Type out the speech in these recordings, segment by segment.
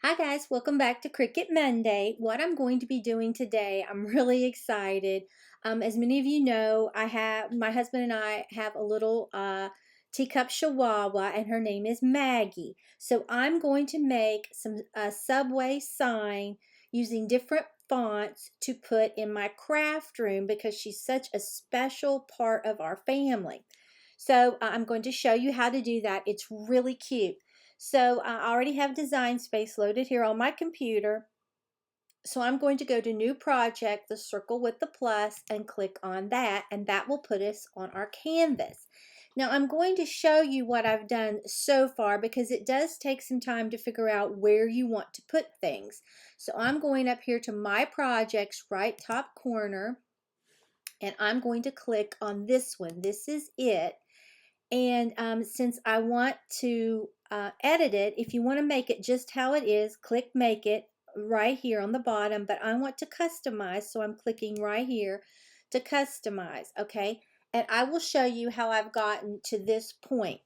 Hi guys, welcome back to Cricut Monday. What I'm going to be doing today, I'm really excited. As many of you know, my husband and I have a little teacup chihuahua and her name is Maggie. So I'm going to make a subway sign using different fonts to put in my craft room because she's such a special part of our family. So I'm going to show you how to do that. It's really cute. So I already have Design Space loaded here on my computer. So I'm going to go to New Project, the circle with the plus, and click on that, and that will put us on our canvas. Now I'm going to show you what I've done so far because it does take some time to figure out where you want to put things. So I'm going up here to My Projects, right top corner, and I'm going to click on this one. This is it. And since I want to edit it, if you want to make it just how it is, click Make It right here on the bottom. But I want to customize, so I'm clicking right here to customize, okay? And I will show you how I've gotten to this point.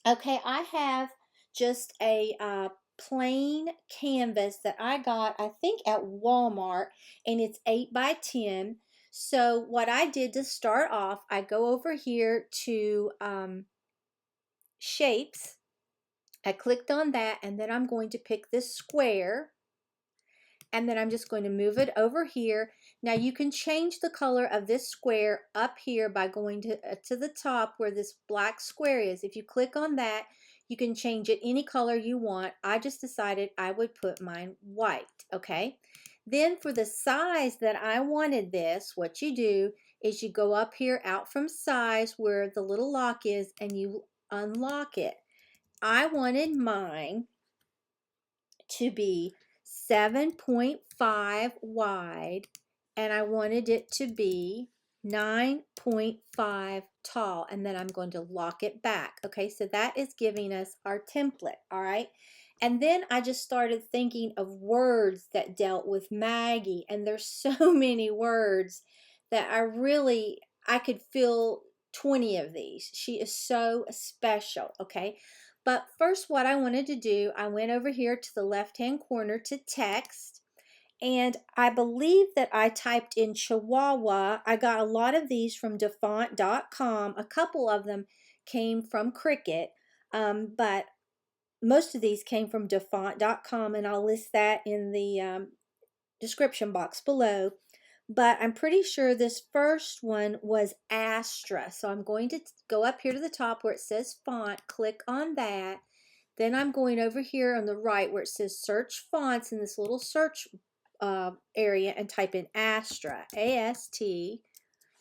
Okay, I have just a plain canvas that I got, I think, at Walmart, and it's 8 by 10. So what I did to start off, I go over here to shapes. I clicked on that, and then I'm going to pick this square, and then I'm just going to move it over here. Now you can change the color of this square up here by going to the top where this black square is. If you click on that, you can change it any color you want. I just decided I would put mine white, okay? Then for the size that I wanted this, what you do is you go up here out from size where the little lock is and you unlock it. I wanted mine to be 7.5 wide, and I wanted it to be 9.5 tall, and then I'm going to lock it back. Okay, so that is giving us our template. All right, and then I just started thinking of words that dealt with Maggie, and there's so many words that I could fill 20 of these. She is so special. Okay, but first, what I wanted to do, I went over here to the left-hand corner to text, and I believe that I typed in Chihuahua. I got a lot of these from dafont.com. A couple of them came from Cricut, but most of these came from dafont.com, and I'll list that in the description box below. But I'm pretty sure this first one was Astra. So I'm going to go up here to the top where it says font, click on that. Then I'm going over here on the right where it says search fonts in this little search area and type in Astra, A-S-T.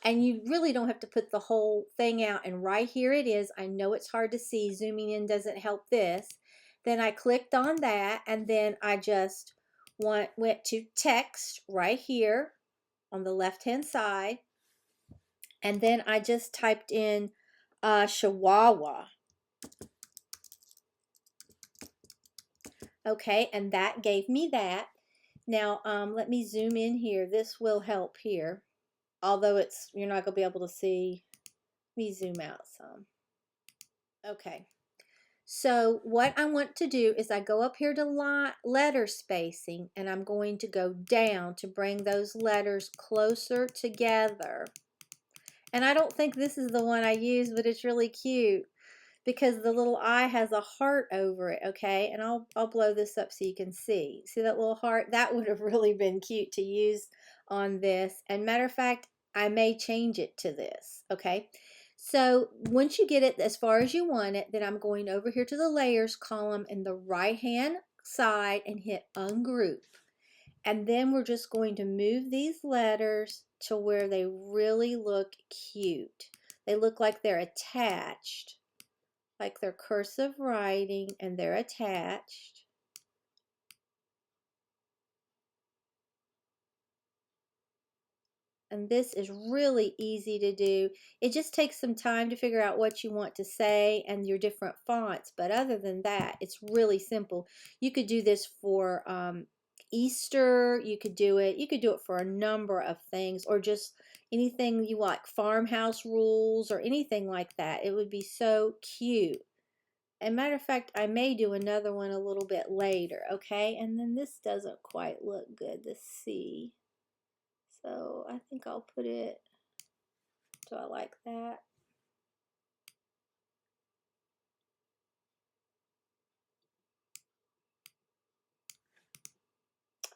And you really don't have to put the whole thing out. And right here it is. I know it's hard to see. Zooming in doesn't help this. Then I clicked on that, and then I just went to text right here on the left hand side, and then I just typed in Chihuahua. Okay, and that gave me that. Now let me zoom in here. This will help here, although you're not gonna be able to see. Let me zoom out some. Okay, so what I want to do is I go up here to letter spacing, and I'm going to go down to bring those letters closer together. And I don't think this is the one I used, but it's really cute because the little eye has a heart over it, okay? And I'll blow this up so you can see. See that little heart? That would have really been cute to use on this. And matter of fact, I may change it to this, okay? So once you get it as far as you want it, then I'm going over here to the layers column in the right hand side and hit ungroup. And then we're just going to move these letters to where they really look cute. They look like they're attached, like they're cursive writing and they're attached. And this is really easy to do. It just takes some time to figure out what you want to say and your different fonts. But other than that, it's really simple. You could do this for Easter. You could do it for a number of things, or just anything you like, farmhouse rules or anything like that. It would be so cute. And matter of fact, I may do another one a little bit later, okay? And then this doesn't quite look good, the C. So I think I'll put it, do I like that?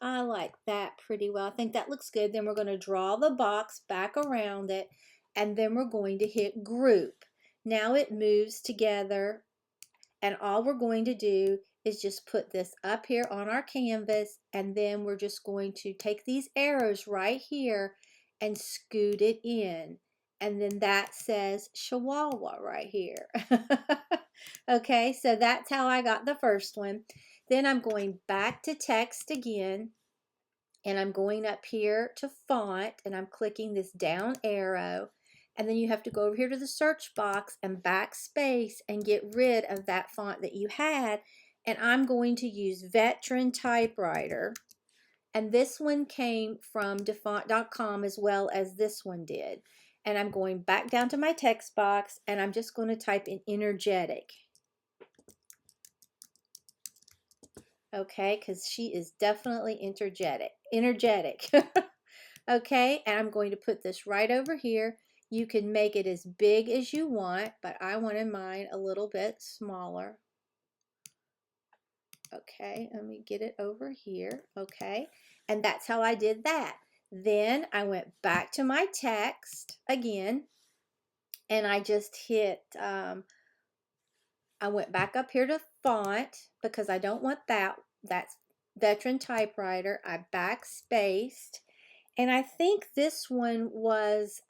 I like that pretty well. I think that looks good. Then we're going to draw the box back around it, and then we're going to hit group. Now it moves together, and all we're going to do is just put this up here on our canvas, and then we're just going to take these arrows right here and scoot it in. And then that says Chihuahua right here. Okay, so that's how I got the first one. Then I'm going back to text again, and I'm going up here to font, and I'm clicking this down arrow, and then you have to go over here to the search box and backspace and get rid of that font that you had, and I'm going to use Veteran Typewriter, and this one came from defont.com as well as this one did. And I'm going back down to my text box, and I'm just going to type in energetic. Okay, because she is definitely energetic. Okay, and I'm going to put this right over here. You can make it as big as you want, but I wanted mine a little bit smaller. Okay, let me get it over here. Okay, and that's how I did that. Then I went back to my text again, and I just hit, I went back up here to font because I don't want that. That's Veteran Typewriter. I backspaced. And I think this one was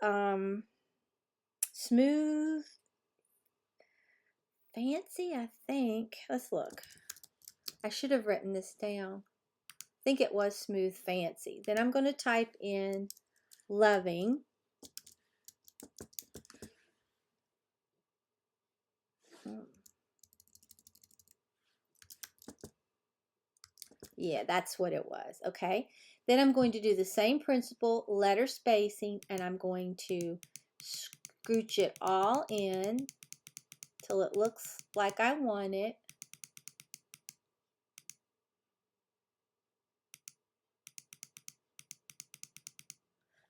Smooth Fancy, I think. Let's look. I should have written this down. I think it was Smooth Fancy. Then I'm going to type in Loving. Yeah, that's what it was. Okay. Then I'm going to do the same principle, letter spacing, and I'm going to scooch it all in till it looks like I want it.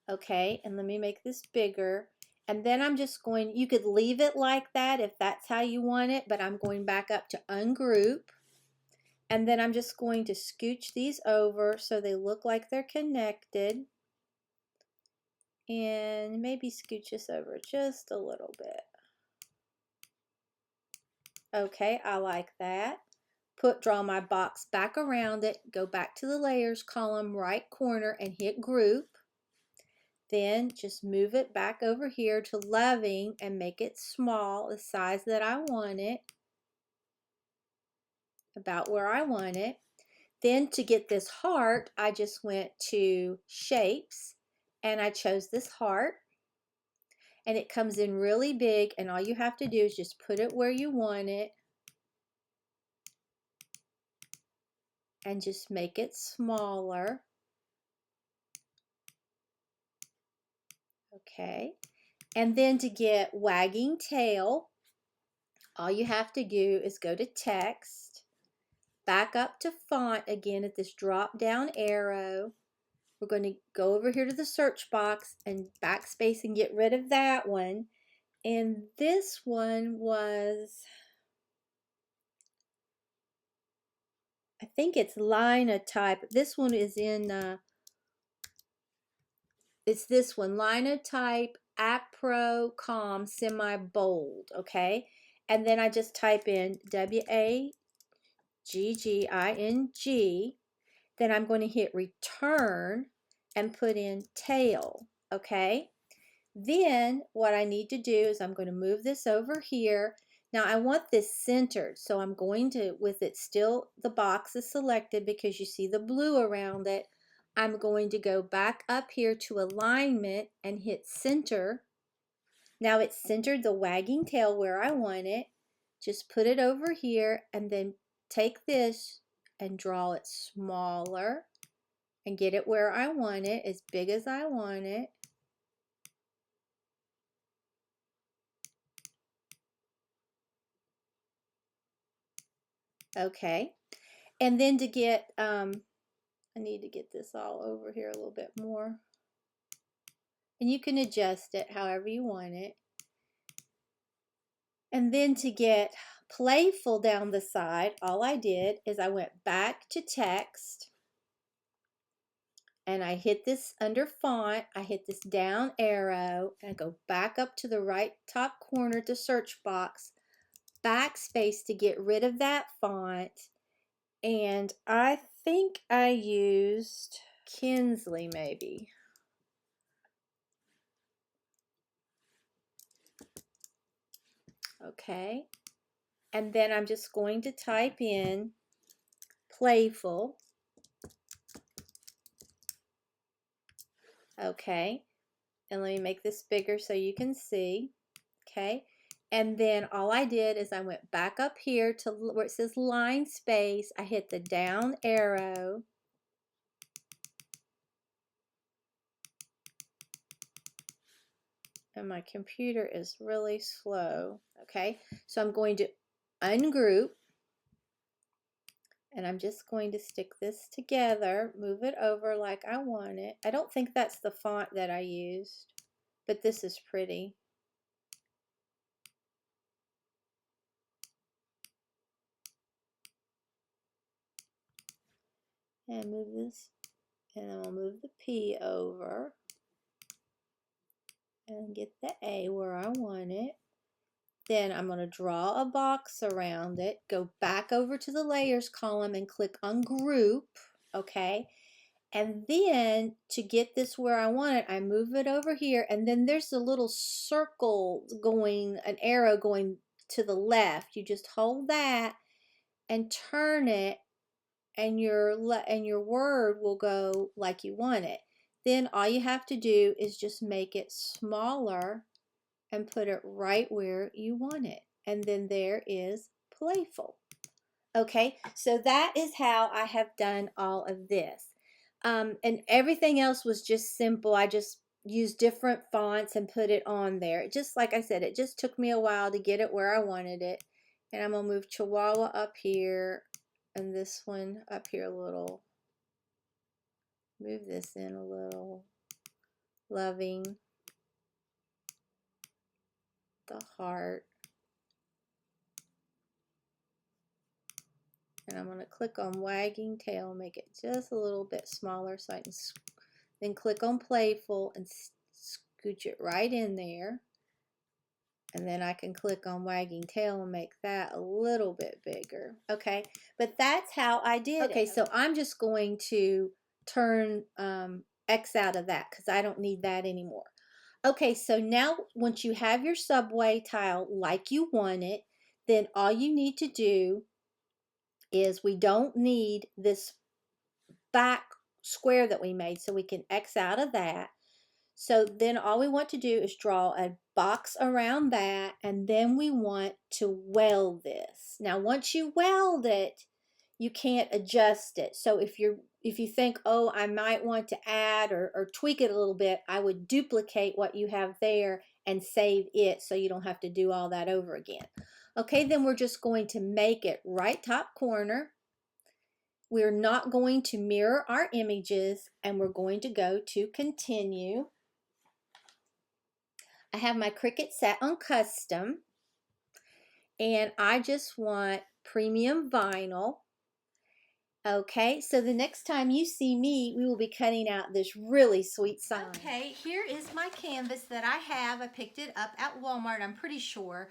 Okay, and let me make this bigger. And then I'm just going, you could leave it like that if that's how you want it, but I'm going back up to ungroup. And then I'm just going to scooch these over so they look like they're connected. And maybe scooch this over just a little bit. Okay, I like that. Draw my box back around it, go back to the layers column, right corner, and hit group. Then just move it back over here to Loving and make it small, the size that I want it, about where I want it. Then to get this heart, I just went to Shapes and I chose this heart. And it comes in really big, and all you have to do is just put it where you want it and just make it smaller. Okay. And then to get Wagging Tail, all you have to do is go to Text, back up to Font again at this drop down arrow. We're going to go over here to the search box and backspace and get rid of that one. And this one was, I think it's Linotype. This one is in, it's this one, Linotype Apro Com semi-bold, okay? And then I just type in WAGGING. Then I'm going to hit return and put in tail, okay? Then what I need to do is I'm going to move this over here. Now I want this centered, so I'm going to, with it still, the box is selected because you see the blue around it, I'm going to go back up here to alignment and hit center. Now it's centered the wagging tail where I want it. Just put it over here and then take this and draw it smaller and get it where I want it, as big as I want it. Okay. And then to get, I need to get this all over here a little bit more. And you can adjust it however you want it. And then to get playful down the side, all I did is I went back to text and I hit this under font, I hit this down arrow and I go back up to the right top corner to search box, backspace to get rid of that font, and I think I used Kinsley maybe. Okay, and then I'm just going to type in playful. Okay, and let me make this bigger so you can see. Okay, and then all I did is I went back up here to where it says line space. I hit the down arrow. And my computer is really slow. Okay, so I'm going to ungroup. And I'm just going to stick this together, move it over like I want it. I don't think that's the font that I used, but this is pretty. And move this, and then I'll move the P over and get the A where I want it. Then I'm going to draw a box around it, go back over to the layers column and click on group, okay? And then to get this where I want it, I move it over here, and then there's a little circle going, an arrow going to the left. You just hold that and turn it, and your word will go like you want it. Then all you have to do is just make it smaller and put it right where you want it. And then there is playful. Okay, so that is how I have done all of this. And everything else was just simple. I just used different fonts and put it on there. Just like I said, it just took me a while to get it where I wanted it. And I'm going to move Chihuahua up here and this one up here a little. Move this in a little. Loving. The heart. And I'm going to click on wagging tail, make it just a little bit smaller so I can then click on playful and scooch it right in there. And then I can click on wagging tail and make that a little bit bigger. Okay, but that's how I did it. Okay, so I'm just going to turn X out of that because I don't need that anymore. Okay, so now once you have your subway tile like you want it, then all you need to do is we don't need this back square that we made, so we can X out of that. So then all we want to do is draw a box around that, and then we want to weld this. Now once you weld it, you can't adjust it. So if you think, oh, I might want to add or tweak it a little bit, I would duplicate what you have there and save it so you don't have to do all that over again. Okay, then we're just going to make it right top corner. We're not going to mirror our images, and we're going to go to continue. I have my Cricut set on custom, and I just want premium vinyl. Okay, so the next time you see me, we will be cutting out this really sweet sign. Okay, here is my canvas that I have. I picked it up at Walmart, I'm pretty sure.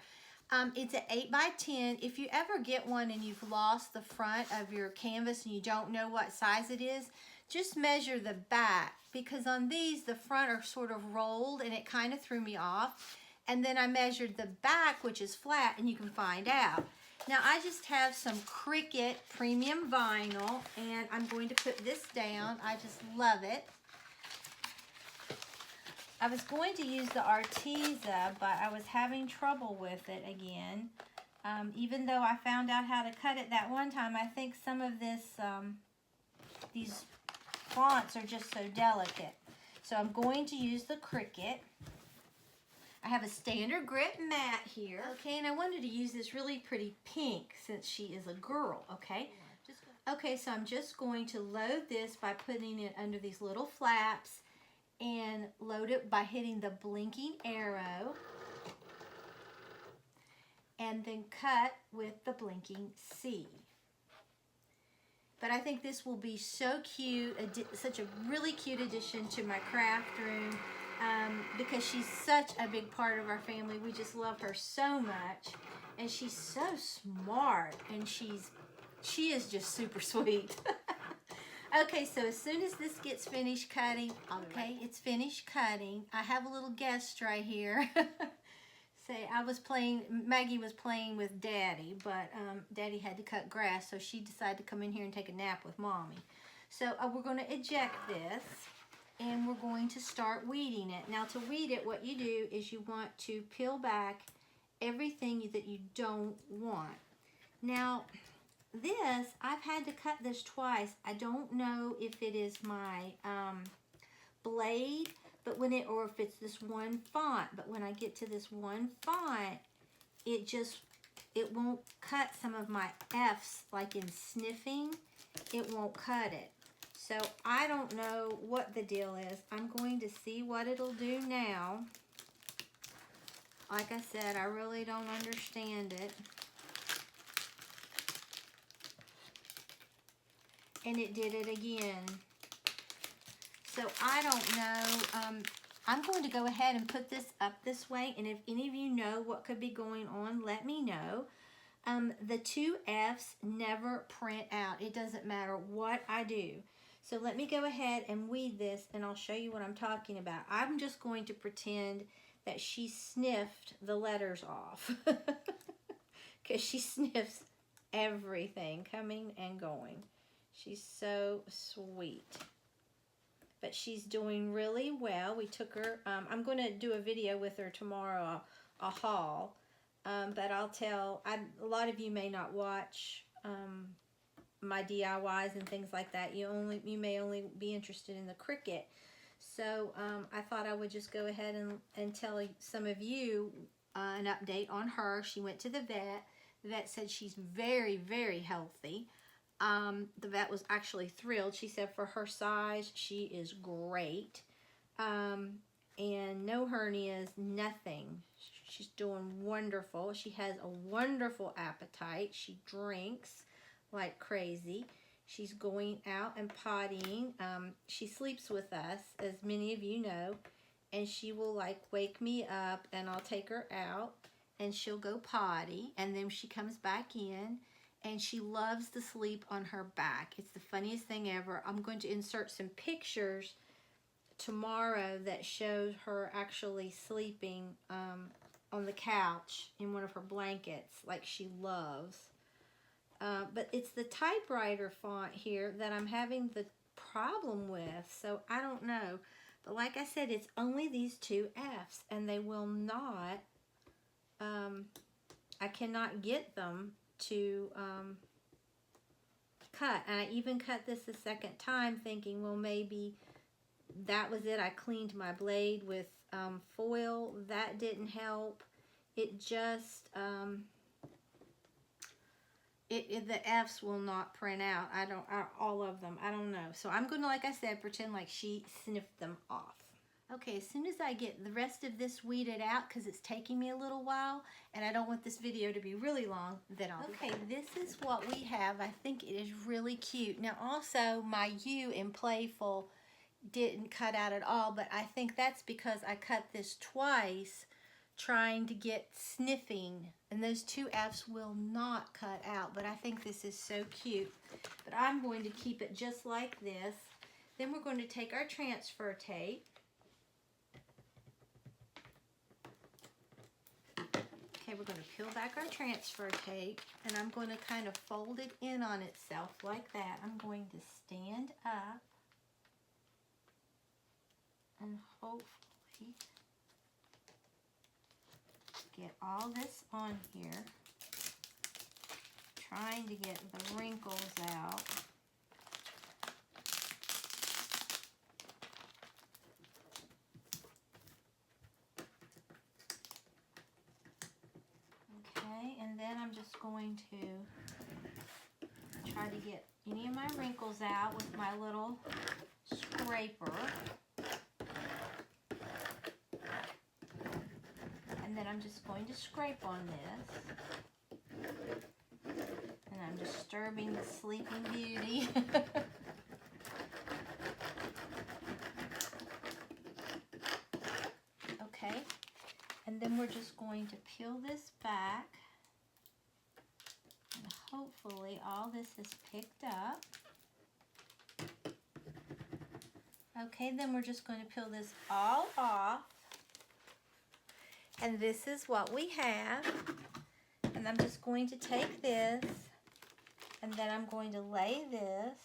It's an 8 by 10. If you ever get one and you've lost the front of your canvas and you don't know what size it is, just measure the back, because on these the front are sort of rolled and it kind of threw me off. And then I measured the back, which is flat, and you can find out. Now I just have some Cricut premium vinyl, and I'm going to put this down. I just love it. I was going to use the Arteza, but I was having trouble with it again. Even though I found out how to cut it that one time, I think some of these fonts are just so delicate. So I'm going to use the Cricut. I have a standard grip mat here. Okay, and I wanted to use this really pretty pink since she is a girl, okay? Okay, so I'm just going to load this by putting it under these little flaps and load it by hitting the blinking arrow and then cut with the blinking C. But I think this will be so cute, such a really cute addition to my craft room because she's such a big part of our family. We just love her so much, and she's so smart, and she is just super sweet. Okay, so as soon as this gets finished cutting, okay, it's finished cutting. I have a little guest right here. Say, Maggie was playing with Daddy, but Daddy had to cut grass, so she decided to come in here and take a nap with Mommy. So we're going to eject this, and we're going to start weeding it. Now, to weed it, what you do is you want to peel back everything that you don't want. Now, this, I've had to cut this twice. I don't know if it is my blade, but or if it's this one font, but when I get to this one font, it won't cut some of my F's, like in sniffing, it won't cut it. So I don't know what the deal is. I'm going to see what it'll do now. Like I said, I really don't understand it. And it did it again. So I don't know. I'm going to go ahead and put this up this way, and if any of you know what could be going on, let me know. The two F's never print out. It doesn't matter what I do. So let me go ahead and weed this, and I'll show you what I'm talking about. I'm just going to pretend that she sniffed the letters off because she sniffs everything coming and going. She's so sweet. But she's doing really well. We took her, I'm going to do a video with her tomorrow, a haul. But I'll tell, a lot of you may not watch my DIYs and things like that. You may only be interested in the Cricut. So I thought I would just go ahead and tell some of you an update on her. She went to the vet. The vet said she's very, very healthy. The vet was actually thrilled. She said for her size, she is great. And no hernias, nothing. She's doing wonderful. She has a wonderful appetite. She drinks like crazy. She's going out and pottying. She sleeps with us, as many of you know, and she will like wake me up and I'll take her out and she'll go potty, and then she comes back in. And she loves to sleep on her back. It's the funniest thing ever. I'm going to insert some pictures tomorrow that shows her actually sleeping on the couch in one of her blankets like she loves. But it's the typewriter font here that I'm having the problem with. So I don't know. But like I said, it's only these two F's. And they will not, I cannot get them to cut. And I even cut this a second time thinking, well, maybe that was it. I cleaned my blade with foil. That didn't help. It just the F's will not print out. All of them. I don't know. So I'm going to, like I said, pretend like she sniffed them off. Okay, as soon as I get the rest of this weeded out, because it's taking me a little while, and I don't want this video to be really long, then I'll... Okay, this is what we have. I think it is really cute. Now, also, my U in Playful didn't cut out at all, but I think that's because I cut this twice trying to get sniffing, and those two F's will not cut out, but I think this is so cute. But I'm going to keep it just like this. Then we're going to take our transfer tape. Okay, we're going to peel back our transfer tape, and I'm going to kind of fold it in on itself like that. I'm going to stand up and hopefully get all this on here, trying to get the wrinkles out. I'm just going to try to get any of my wrinkles out with my little scraper. And then I'm just going to scrape on this. And I'm disturbing the Sleeping Beauty. Okay. And then we're just going to peel this back. And hopefully all this is picked up. Okay, then we're just going to peel this all off. And this is what we have. And I'm just going to take this, and then I'm going to lay this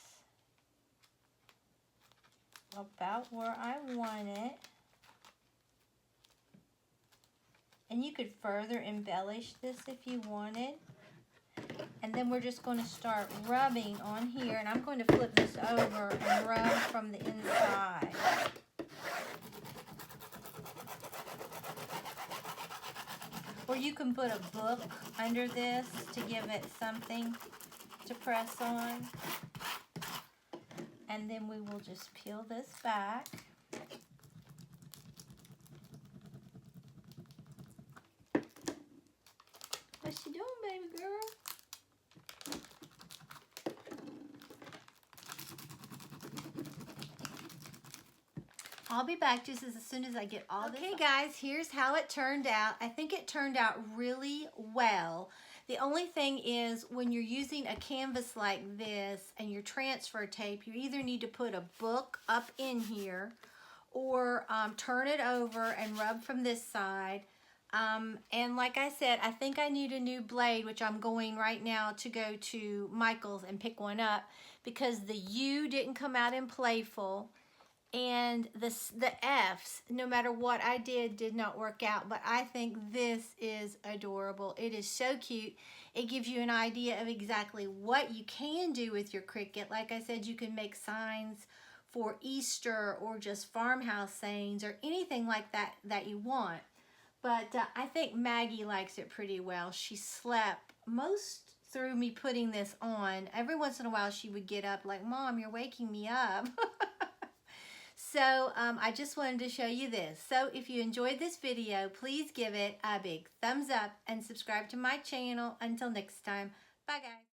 about where I want it. And you could further embellish this if you wanted. And then we're just going to start rubbing on here, and I'm going to flip this over and rub from the inside. Or you can put a book under this to give it something to press on. And then we will just peel this back. What you doing, baby girl? I'll be back just as soon as I get all this. Okay, guys, here's how it turned out. I think it turned out really well. The only thing is, when you're using a canvas like this and your transfer tape, you either need to put a book up in here or turn it over and rub from this side. And like I said, I think I need a new blade, which I'm going right now to go to Michael's and pick one up, because the U didn't come out in playful. And the F's, no matter what I did not work out. But I think this is adorable. It is so cute. It gives you an idea of exactly what you can do with your Cricut. Like I said, you can make signs for Easter or just farmhouse sayings or anything like that that you want. But I think Maggie likes it pretty well. She slept most through me putting this on. Every once in a while she would get up like, Mom, you're waking me up. So I just wanted to show you this. So if you enjoyed this video, please give it a big thumbs up and subscribe to my channel. Until next time, bye guys.